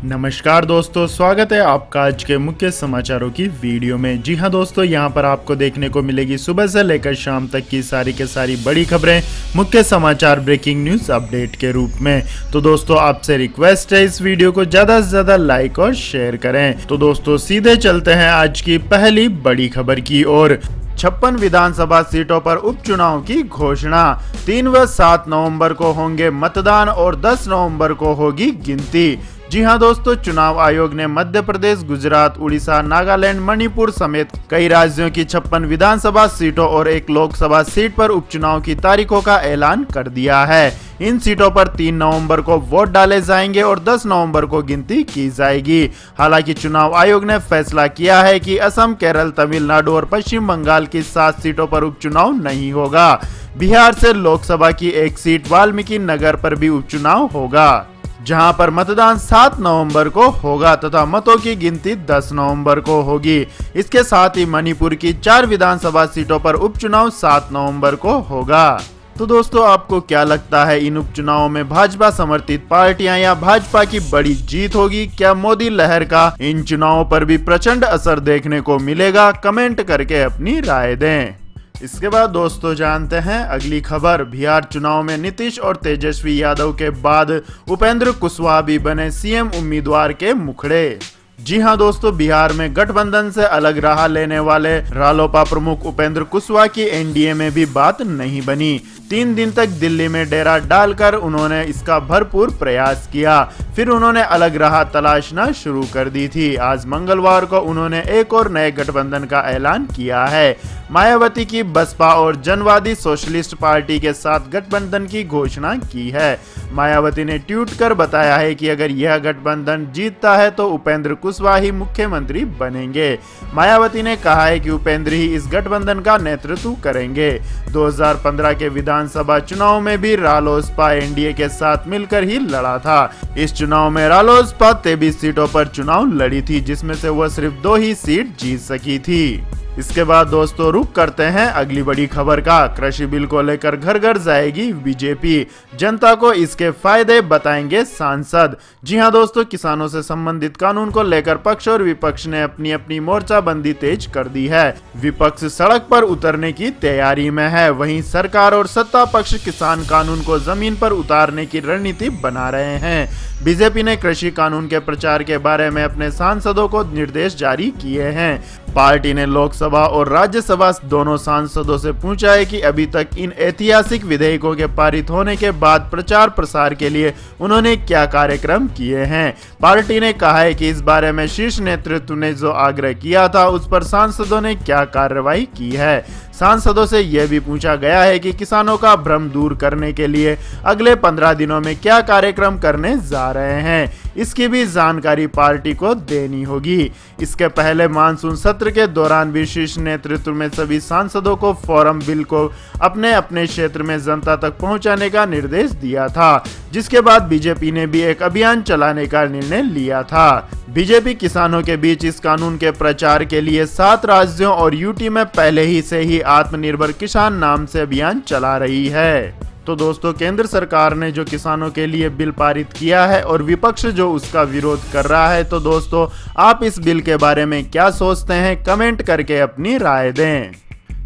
नमस्कार दोस्तों, स्वागत है आपका आज के मुख्य समाचारों की वीडियो में। जी हां दोस्तों, यहां पर आपको देखने को मिलेगी सुबह से लेकर शाम तक की सारी के सारी बड़ी खबरें, मुख्य समाचार, ब्रेकिंग न्यूज अपडेट के रूप में। तो दोस्तों आपसे रिक्वेस्ट है इस वीडियो को ज्यादा से ज्यादा लाइक और शेयर करें। तो दोस्तों सीधे चलते हैं आज की पहली बड़ी खबर की ओर। 56 विधानसभा सीटों पर उपचुनाव की घोषणा। 3 व 7 नवंबर को होंगे मतदान और 10 नवंबर को होगी गिनती। जी हां दोस्तों, चुनाव आयोग ने मध्य प्रदेश, गुजरात, उड़ीसा, नागालैंड, मणिपुर समेत कई राज्यों की 56 विधानसभा सीटों और एक लोकसभा सीट पर उपचुनाव की तारीखों का ऐलान कर दिया है। इन सीटों पर 3 नवंबर को वोट डाले जाएंगे और 10 नवंबर को गिनती की जाएगी। हालांकि चुनाव आयोग ने फैसला किया है कि असम, केरल, तमिलनाडु और पश्चिम बंगाल की 7 सीटों पर उपचुनाव नहीं होगा। बिहार से लोकसभा की एक सीट वाल्मीकि नगर पर भी उपचुनाव होगा, जहां पर मतदान 7 नवंबर को होगा तथा मतों की गिनती 10 नवंबर को होगी। इसके साथ ही मणिपुर की 4 विधानसभा सीटों पर उपचुनाव 7 नवंबर को होगा। तो दोस्तों आपको क्या लगता है, इन उपचुनावों में भाजपा समर्थित पार्टियां या भाजपा की बड़ी जीत होगी? क्या मोदी लहर का इन चुनावों पर भी प्रचंड असर देखने को मिलेगा? कमेंट करके अपनी राय दें। इसके बाद दोस्तों जानते हैं अगली खबर। बिहार चुनाव में नीतीश और तेजस्वी यादव के बाद उपेंद्र कुशवाहा भी बने सीएम उम्मीदवार के मुखड़े। जी हां दोस्तों, बिहार में गठबंधन से अलग राह लेने वाले रालोपा प्रमुख उपेंद्र कुशवाहा की एनडीए में भी बात नहीं बनी। 3 दिन तक दिल्ली में डेरा डालकर उन्होंने इसका भरपूर प्रयास किया। फिर उन्होंने अलग राह तलाशना शुरू कर दी थी। आज मंगलवार को उन्होंने एक और नए गठबंधन का ऐलान किया है। मायावती की बसपा और जनवादी सोशलिस्ट पार्टी के साथ गठबंधन की घोषणा की है। मायावती ने ट्वीट कर बताया है कि अगर यह गठबंधन जीतता है तो उपेंद्र कुशवाहा ही मुख्यमंत्री बनेंगे। मायावती ने कहा है कि उपेंद्र ही इस गठबंधन का नेतृत्व करेंगे। 2015 के विधानसभा चुनाव में भी रालोसपा एनडीए के साथ मिलकर ही लड़ा था। इस चुनाव में रालोसपा 23 सीटों पर चुनाव लड़ी थी, जिसमें से वह सिर्फ 2 ही सीट जीत सकी थी। इसके बाद दोस्तों रुक करते हैं अगली बड़ी खबर का। कृषि बिल को लेकर घर घर जाएगी बीजेपी, जनता को इसके फायदे बताएंगे सांसद। जी हां दोस्तों, किसानों से संबंधित कानून को लेकर पक्ष और विपक्ष ने अपनी अपनी मोर्चाबंदी तेज कर दी है। विपक्ष सड़क पर उतरने की तैयारी में है, वहीं सरकार और सत्ता पक्ष किसान कानून को जमीन पर उतारने की रणनीति बना रहे हैं। बीजेपी ने कृषि कानून के प्रचार के बारे में अपने सांसदों को निर्देश जारी किए हैं। पार्टी ने लोकसभा और राज्यसभा दोनों सांसदों से पूछा है कि अभी तक इन ऐतिहासिक विधेयकों के पारित होने के बाद प्रचार प्रसार के लिए उन्होंने क्या कार्यक्रम किए हैं। पार्टी ने कहा है कि इस बारे में शीर्ष नेतृत्व ने जो आग्रह किया था उस पर सांसदों ने क्या कार्रवाई की है। सांसदों से यह भी पूछा गया है कि किसानों का भ्रम दूर करने के लिए अगले 15 दिनों में क्या कार्यक्रम करने जा रहे हैं, इसकी भी जानकारी पार्टी को देनी होगी। इसके पहले मानसून सत्र के दौरान भी शीर्ष नेतृत्व में सभी सांसदों को फोरम बिल को अपने अपने क्षेत्र में जनता तक पहुंचाने का निर्देश दिया था, जिसके बाद बीजेपी ने भी एक अभियान चलाने का निर्णय लिया था। बीजेपी किसानों के बीच इस कानून के प्रचार के लिए 7 राज्यों और यूटी में पहले ही से ही आत्मनिर्भर किसान नाम से अभियान चला रही है। तो दोस्तों केंद्र सरकार ने जो किसानों के लिए बिल पारित किया है और विपक्ष जो उसका विरोध कर रहा है, तो दोस्तों आप इस बिल के बारे में क्या सोचते हैं, कमेंट करके अपनी राय दें।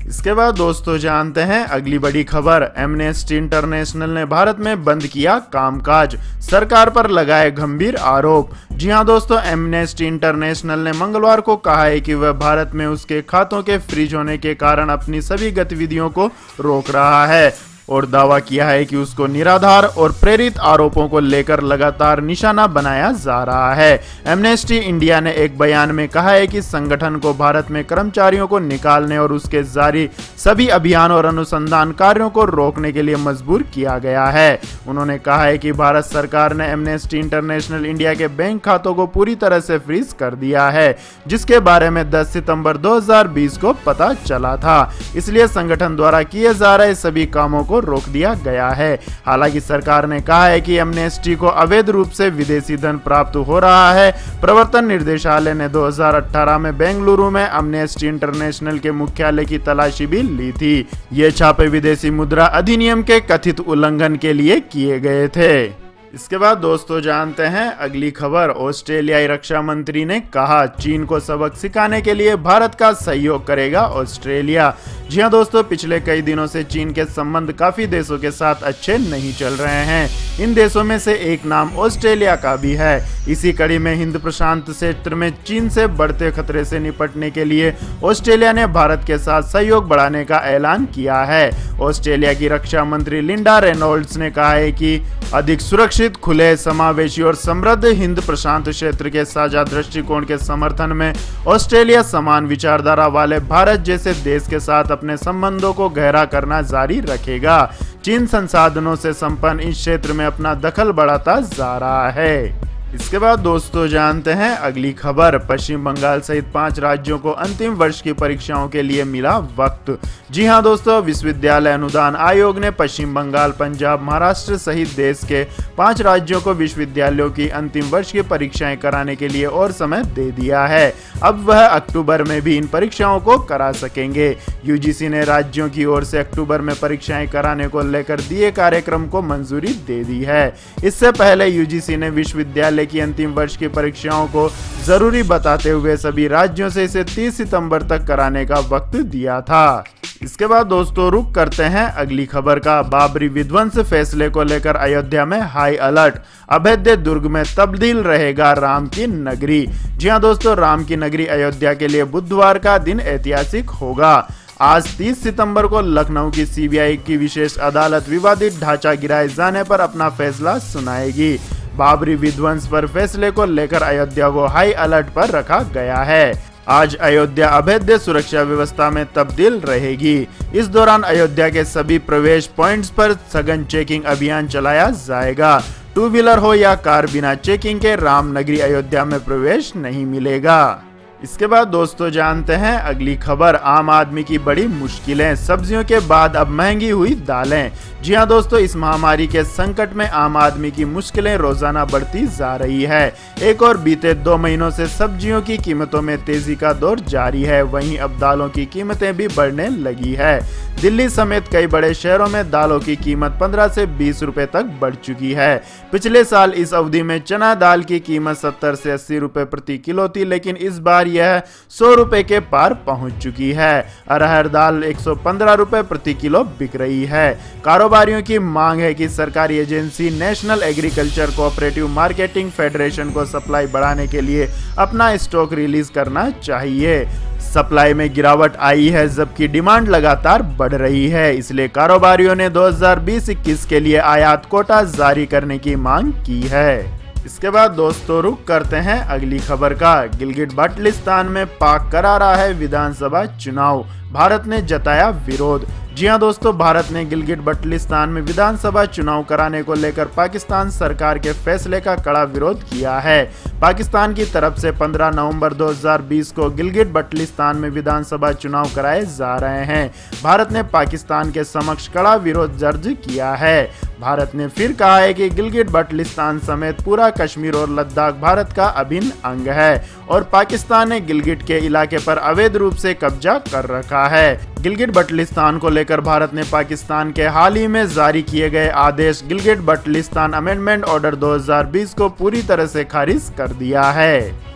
इसके बाद दोस्तों जानते हैं अगली बड़ी खबर। एमनेस्टी इंटरनेशनल ने भारत में बंद किया कामकाज, सरकार पर लगाए गंभीर आरोप। जी हां दोस्तों, एमनेस्टी इंटरनेशनल ने मंगलवार को कहा है कि वह भारत में उसके खातों के फ्रीज होने के कारण अपनी सभी गतिविधियों को रोक रहा है और दावा किया है कि उसको निराधार और प्रेरित आरोपों को लेकर लगातार निशाना बनाया जा रहा है। एमनेस्टी इंडिया ने एक बयान में कहा है कि संगठन को भारत में कर्मचारियों को निकालने और उसके जारी सभी अभियान और अनुसंधान कार्यों को रोकने के लिए मजबूर किया गया है। उन्होंने कहा है कि भारत सरकार ने एमनेस्टी इंटरनेशनल इंडिया के बैंक खातों को पूरी तरह से फ्रीज कर दिया है, जिसके बारे में 10 सितंबर 2020 को पता चला था। इसलिए संगठन द्वारा किए जा रहे सभी कामों को रोक दिया गया है। हालांकि सरकार ने कहा है कि एमनेस्टी को अवैध रूप से विदेशी धन प्राप्त हो रहा है। प्रवर्तन निर्देशालय ने 2018 में बेंगलुरु में एमनेस्टी इंटरनेशनल के मुख्यालय की तलाशी भी ली थी। ये छापे विदेशी मुद्रा अधिनियम के कथित उल्लंघन के लिए किए गए थे। इसके बाद दोस्तों जानते हैं अगली खबर। ऑस्ट्रेलियाई रक्षा मंत्री ने कहा चीन को सबक सिखाने के लिए भारत का सहयोग करेगा ऑस्ट्रेलिया। जी हां दोस्तों, पिछले कई दिनों से चीन के संबंध काफी देशों के साथ अच्छे नहीं चल रहे हैं। इन देशों में से एक नाम ऑस्ट्रेलिया का भी है। इसी कड़ी में हिंद प्रशांत क्षेत्र में चीन से बढ़ते खतरे से निपटने के लिए ऑस्ट्रेलिया ने भारत के साथ सहयोग बढ़ाने का ऐलान किया है। ऑस्ट्रेलिया की रक्षा मंत्री लिंडा रेनॉल्ड्स ने कहा है कि अधिक सुरक्षित, खुले, समावेशी और समृद्ध हिंद प्रशांत क्षेत्र के साझा दृष्टिकोण के समर्थन में ऑस्ट्रेलिया समान विचारधारा वाले भारत जैसे देश के साथ अपने संबंधों को गहरा करना जारी रखेगा। चीन संसाधनों से संपन्न इस क्षेत्र में अपना दखल बढ़ाता जा रहा है। इसके बाद दोस्तों जानते हैं अगली खबर। पश्चिम बंगाल सहित 5 राज्यों को अंतिम वर्ष की परीक्षाओं के लिए मिला वक्त। जी हां दोस्तों, विश्वविद्यालय अनुदान आयोग ने पश्चिम बंगाल, पंजाब, महाराष्ट्र सहित देश के 5 राज्यों को विश्वविद्यालयों की अंतिम वर्ष की परीक्षाएं कराने के लिए और समय दे दिया है। अब वह अक्टूबर में भी इन परीक्षाओं को करा सकेंगे। यूजीसी ने राज्यों की ओर से अक्टूबर में परीक्षाएं कराने को लेकर दिए कार्यक्रम को मंजूरी दे दी है। इससे पहले यूजीसी ने विश्वविद्यालय की अंतिम वर्ष की परीक्षाओं को जरूरी बताते हुए सभी राज्यों से इसे 30 सितंबर तक कराने का वक्त दिया था। इसके बाद दोस्तों रुक करते हैं अगली खबर का। बाबरी विध्वंस फैसले को लेकर अयोध्या में हाई अलर्ट। अभेद्य दुर्ग में तब्दील रहेगा राम की नगरी। जी हां दोस्तों, राम की नगरी अयोध्या के लिए बुधवार का दिन ऐतिहासिक होगा। आज 30 सितंबर को लखनऊ की सीबीआई की विशेष अदालत विवादित ढांचा गिराए जाने पर अपना फैसला सुनाएगी। बाबरी विध्वंस पर फैसले को लेकर अयोध्या को हाई अलर्ट पर रखा गया है। आज अयोध्या अभेद्य सुरक्षा व्यवस्था में तब्दील रहेगी। इस दौरान अयोध्या के सभी प्रवेश पॉइंट्स पर सघन चेकिंग अभियान चलाया जाएगा। 2 व्हीलर हो या कार, बिना चेकिंग के राम नगरी अयोध्या में प्रवेश नहीं मिलेगा। इसके बाद दोस्तों जानते हैं अगली खबर। आम आदमी की बड़ी मुश्किलें, सब्जियों के बाद अब महंगी हुई दालें। जी हां दोस्तों, इस महामारी के संकट में आम आदमी की मुश्किलें रोजाना बढ़ती जा रही है। एक और बीते 2 महीनों से सब्जियों की कीमतों में तेजी का दौर जारी है। वहीं अब दालों की कीमतें भी बढ़ने लगी है। दिल्ली समेत कई बड़े शहरों में दालों की कीमत 15 से 20 रुपए तक बढ़ चुकी है। पिछले साल इस अवधि में चना दाल की कीमत 70 से 80 रुपए प्रति किलो थी, लेकिन इस बार यह 100 रुपए के पार पहुंच चुकी है। अरहर दाल 115 रुपए प्रति किलो बिक रही है। कारोबारियों की मांग है कि सरकारी agency national agriculture cooperative marketing federation को सप्लाई बढ़ाने के लिए अपना स्टॉक रिलीज करना चाहिए। सप्लाई में गिरावट आई है जबकि डिमांड लगातार बढ़ रही है, इसलिए कारोबारियों ने 2020-21 के लिए आयात कोटा जारी करने की मांग की है। इसके बाद दोस्तों रुक करते हैं अगली खबर का। गिलगिट बाल्टिस्तान में पाक करा रहा है विधानसभा चुनाव, भारत ने जताया विरोध। जी हां दोस्तों, भारत ने गिलगिट बाल्टिस्तान में विधानसभा चुनाव कराने को लेकर पाकिस्तान सरकार के फैसले का कड़ा विरोध किया है। पाकिस्तान की तरफ से 15 नवंबर 2020 को गिलगिट बाल्टिस्तान में विधानसभा चुनाव कराए जा रहे हैं। भारत ने पाकिस्तान के समक्ष कड़ा विरोध दर्ज किया है। भारत ने फिर कहा है कि गिलगिट बाल्टिस्तान समेत पूरा कश्मीर और लद्दाख भारत का अभिन्न अंग है और पाकिस्तान ने गिलगिट के इलाके पर अवैध रूप से कब्जा कर रखा है। गिलगिट बाल्टिस्तान को लेकर भारत ने पाकिस्तान के हाल ही में जारी किए गए आदेश गिलगिट बाल्टिस्तान अमेंडमेंट ऑर्डर 2020 को पूरी तरह से खारिज कर दिया है।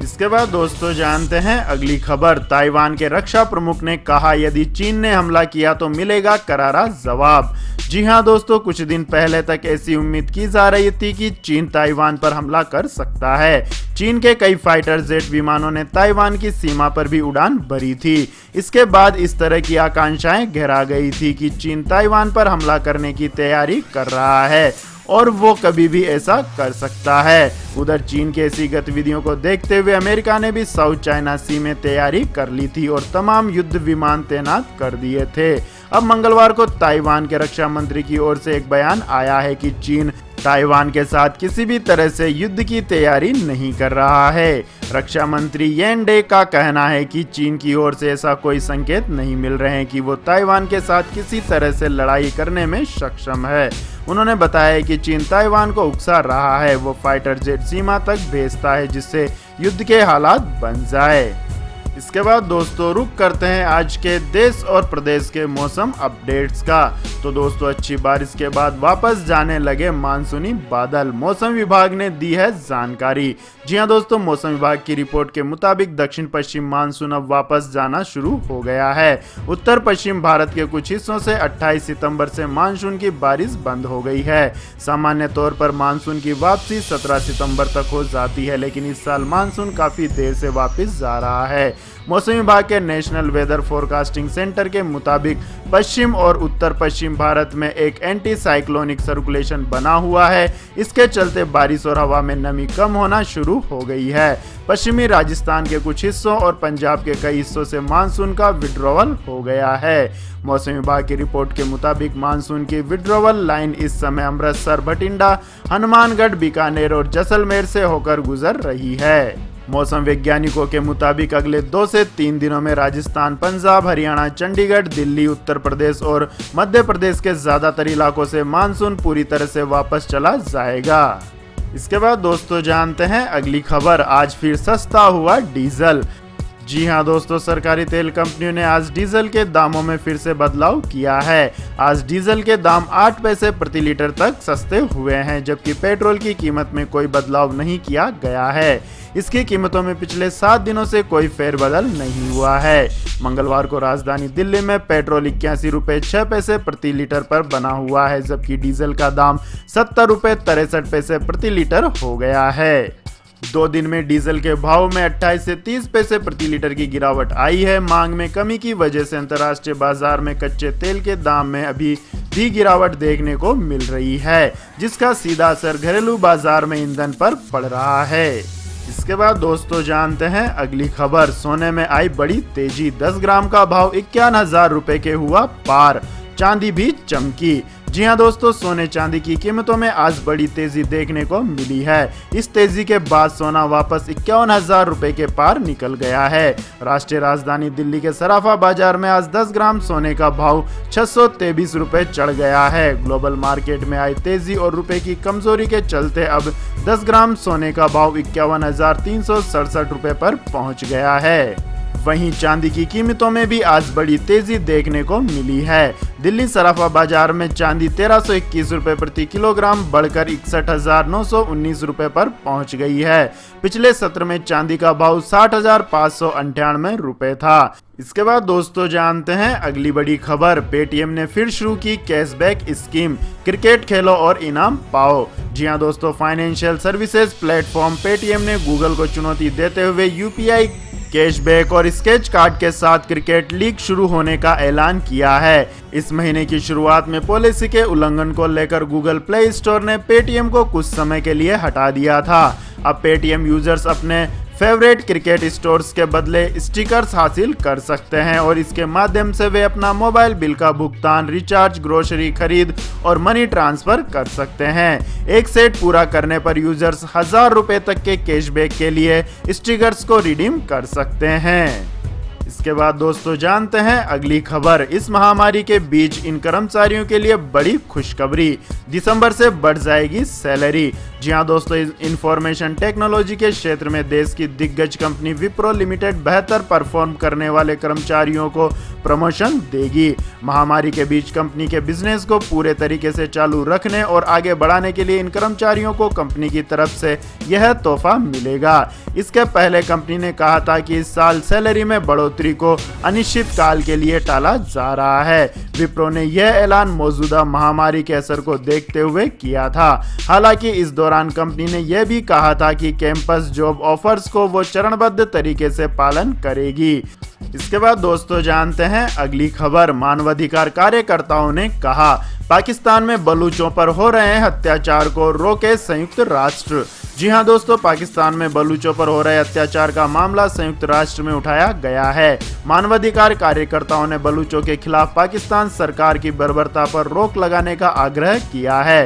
इसके बाद दोस्तों जानते हैं अगली खबर। ताइवान के रक्षा प्रमुख ने कहा यदि चीन ने हमला किया तो मिलेगा करारा जवाब। जी हां दोस्तों, कुछ दिन पहले तक ऐसी उम्मीद की जा रही थी कि चीन ताइवान पर हमला कर सकता है। चीन के कई फाइटर जेट विमानों ने ताइवान की सीमा पर भी उड़ान भरी थी। इसके बाद इस तरह की आकांक्षाएं गहरा गई थी कि चीन ताइवान पर हमला करने की तैयारी कर रहा है और वो कभी भी ऐसा कर सकता है। उधर चीन की ऐसी गतिविधियों को देखते हुए अमेरिका ने भी साउथ चाइना सी में तैयारी कर ली थी और तमाम युद्ध विमान तैनात कर दिए थे। अब मंगलवार को ताइवान के रक्षा मंत्री की ओर से एक बयान आया है कि चीन ताइवान के साथ किसी भी तरह से युद्ध की तैयारी नहीं कर रहा है। रक्षा मंत्री येन डे का कहना है कि चीन की ओर से ऐसा कोई संकेत नहीं मिल रहे हैं कि वो ताइवान के साथ किसी तरह से लड़ाई करने में सक्षम है। उन्होंने बताया कि चीन ताइवान को उकसा रहा है, वो फाइटर जेट सीमा तक भेजता है जिससे युद्ध के हालात बन जाए। इसके बाद दोस्तों रुक करते हैं आज के देश और प्रदेश के मौसम अपडेट्स का। तो दोस्तों अच्छी बारिश के बाद वापस जाने लगे मानसूनी बादल, मौसम विभाग ने दी है जानकारी। जी हां दोस्तों, मौसम विभाग की रिपोर्ट के मुताबिक दक्षिण पश्चिम मानसून अब वापस जाना शुरू हो गया है। उत्तर पश्चिम भारत के कुछ हिस्सों से 28 सितंबर से मानसून की बारिश बंद हो गई है। सामान्य तौर पर मानसून की वापसी 17 सितंबर तक हो जाती है, लेकिन इस साल मानसून काफी देर से वापस जा रहा है। मौसम विभाग के नेशनल वेदर फोरकास्टिंग सेंटर के मुताबिक पश्चिम और उत्तर पश्चिम भारत में एक एंटी साइक्लोनिक सर्कुलेशन बना हुआ है। इसके चलते बारिश और हवा में नमी कम होना शुरू हो गई है। पश्चिमी राजस्थान के कुछ हिस्सों और पंजाब के कई हिस्सों से मानसून का विड्रॉवल हो गया है। मौसम विभाग की रिपोर्ट के मुताबिक मानसून की विड्रॉवल लाइन इस समय अमृतसर, भटिंडा, हनुमानगढ़, बीकानेर और जैसलमेर से होकर गुजर रही है। मौसम वैज्ञानिकों के मुताबिक अगले 2 से 3 दिनों में राजस्थान, पंजाब, हरियाणा, चंडीगढ़, दिल्ली, उत्तर प्रदेश और मध्य प्रदेश के ज्यादातर इलाकों से मानसून पूरी तरह से वापस चला जाएगा। इसके बाद दोस्तों जानते हैं अगली खबर, आज फिर सस्ता हुआ डीजल। जी हां दोस्तों, सरकारी तेल कंपनियों ने आज डीजल के दामों में फिर से बदलाव किया है। आज डीजल के दाम 8 पैसे प्रति लीटर तक सस्ते हुए हैं, जबकि पेट्रोल की कीमत में कोई बदलाव नहीं किया गया है। इसकी कीमतों में पिछले 7 दिनों से कोई फेरबदल नहीं हुआ है। मंगलवार को राजधानी दिल्ली में पेट्रोल 81 रुपये 6 पैसे प्रति लीटर पर बना हुआ है, जबकि डीजल का दाम 70 रुपये 63 पैसे प्रति लीटर हो गया है। 2 दिन में डीजल के भाव में 28 से 30 पैसे प्रति लीटर की गिरावट आई है। मांग में कमी की वजह से अंतर्राष्ट्रीय बाजार में कच्चे तेल के दाम में अभी भी गिरावट देखने को मिल रही है, जिसका सीधा असर घरेलू बाजार में ईंधन पर पड़ रहा है। इसके बाद दोस्तों जानते हैं अगली खबर, सोने में आई बड़ी तेजी, 10 ग्राम का भाव 51,000 रुपए के हुआ पार, चांदी भी चमकी। जी हां दोस्तों, सोने चांदी की कीमतों में आज बड़ी तेजी देखने को मिली है। इस तेजी के बाद सोना वापस 51,000 रुपए के पार निकल गया है। राष्ट्रीय राजधानी दिल्ली के सराफा बाजार में आज 10 ग्राम सोने का भाव 623 रुपए चढ़ गया है। ग्लोबल मार्केट में आई तेजी और रुपए की कमजोरी के चलते अब 10 ग्राम सोने का भाव 51,367 रुपए पर पहुंच गया है। वहीं चांदी की कीमतों में भी आज बड़ी तेजी देखने को मिली है। दिल्ली सराफा बाजार में चांदी 1321 रुपए प्रति किलोग्राम बढ़कर 61,919 रुपए पर पहुंच गई है। पिछले सत्र में चांदी का भाव 60,598 रुपए था। इसके बाद दोस्तों जानते हैं अगली बड़ी खबर, पेटीएम ने फिर शुरू की कैशबैक स्कीम, क्रिकेट खेलो और इनाम पाओ। जी हां दोस्तों, फाइनेंशियल सर्विसेज प्लेटफॉर्म पेटीएम ने गूगल को चुनौती देते हुए यूपीआई कैशबैक और स्केच कार्ड के साथ क्रिकेट लीग शुरू होने का ऐलान किया है। इस महीने की शुरुआत में पॉलिसी के उल्लंघन को लेकर गूगल प्ले स्टोर ने पेटीएम को कुछ समय के लिए हटा दिया था। अब पेटीएम यूजर्स अपने फेवरेट क्रिकेट स्टोर्स के बदले स्टिकर्स हासिल कर सकते हैं और इसके माध्यम से वे अपना मोबाइल बिल का भुगतान, रिचार्ज, ग्रोसरी खरीद और मनी ट्रांसफर कर सकते हैं। एक सेट पूरा करने पर यूजर्स 1000 रुपए तक के कैशबैक के लिए स्टिकर्स को रिडीम कर सकते हैं। इसके बाद दोस्तों जानते हैं अगली खबर, इस महामारी के बीच इन कर्मचारियों के लिए बड़ी खुशखबरी, दिसंबर से बढ़ जाएगी सैलरी। जी हां दोस्तों, इंफॉर्मेशन टेक्नोलॉजी के क्षेत्र में देश की दिग्गज कंपनी विप्रो लिमिटेड बेहतर परफॉर्म करने वाले कर्मचारियों को प्रमोशन देगी। महामारी के बीच कंपनी के बिजनेस को पूरे तरीके से चालू रखने और आगे बढ़ाने के लिए इन कर्मचारियों को कंपनी की तरफ से यह तोहफा मिलेगा। इसके पहले कंपनी ने कहा था कि इस साल सैलरी में बढ़ोतरी को अनिश्चित काल के लिए टाला जा रहा है। विप्रो ने यह ऐलान मौजूदा महामारी के असर को देखते हुए किया था। हालांकि इस दौरान कंपनी ने यह भी कहा था कि कैंपस जॉब ऑफर्स को वो चरणबद्ध तरीके से पालन करेगी। इसके बाद दोस्तों जानते हैं अगली खबर, मानवाधिकार कार्यकर्ताओं ने कहा पाकिस्तान में बलूचों पर हो रहे अत्याचार को रोके संयुक्त राष्ट्र। जी हां दोस्तों, पाकिस्तान में बलूचों पर हो रहे अत्याचार का मामला संयुक्त राष्ट्र में उठाया गया है। मानवाधिकार कार्यकर्ताओं ने बलूचों के खिलाफ पाकिस्तान सरकार की बर्बरता पर रोक लगाने का आग्रह किया है।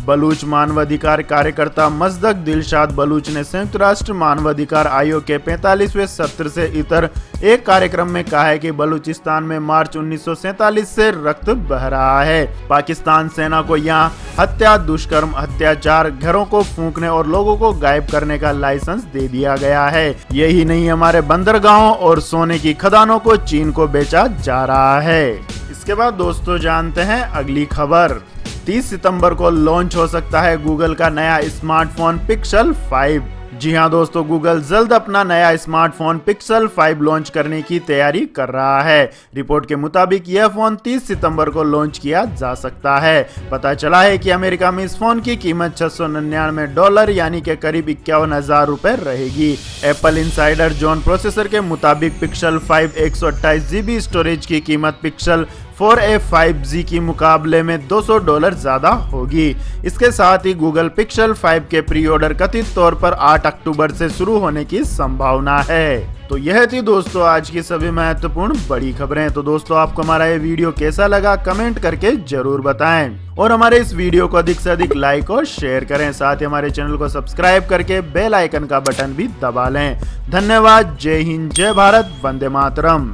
बलूच मानवाधिकार कार्यकर्ता मजदक दिलशाद बलूच ने संयुक्त राष्ट्र मानवाधिकार आयोग के 45वें सत्र से इतर एक कार्यक्रम में कहा है कि बलूचिस्तान में मार्च 1947 से रक्त बह रहा है। पाकिस्तान सेना को यहां हत्या, दुष्कर्म, अत्याचार, घरों को फूंकने और लोगों को गायब करने का लाइसेंस दे दिया गया है। यही नहीं, हमारे बंदरगाहों और सोने की खदानों को चीन को बेचा जा रहा है। इसके बाद दोस्तों जानते हैं अगली खबर। 30 सितंबर को लॉन्च हो सकता है गूगल का नया स्मार्टफोन पिक्सल 5। जी हां दोस्तों, गूगल जल्द अपना नया स्मार्टफोन पिक्सल 5 लॉन्च करने की तैयारी कर रहा है। रिपोर्ट के मुताबिक यह फोन 30 सितंबर को लॉन्च किया जा सकता है। पता चला है कि अमेरिका में इस फोन की कीमत $699 यानी कि करीब 51,000 रुपए रहेगी। एप्पल इनसाइडर जॉन प्रोसेसर के मुताबिक पिक्सल 5 128 GB स्टोरेज की कीमत पिक्सल 4a 5G की मुकाबले में $200 ज्यादा होगी। इसके साथ ही गूगल पिक्सल 5 के प्री ऑर्डर कथित तौर पर 8 अक्टूबर से शुरू होने की संभावना है। तो यह थी दोस्तों आज की सभी महत्वपूर्ण बड़ी खबरें। तो दोस्तों आपको हमारा ये वीडियो कैसा लगा कमेंट करके जरूर बताएं और हमारे इस वीडियो को अधिक से अधिक लाइक और शेयर करें। साथ ही हमारे चैनल को सब्सक्राइब करके बेल आइकन का बटन भी दबा लें। धन्यवाद। जय हिंद, जय भारत, वंदे मातरम।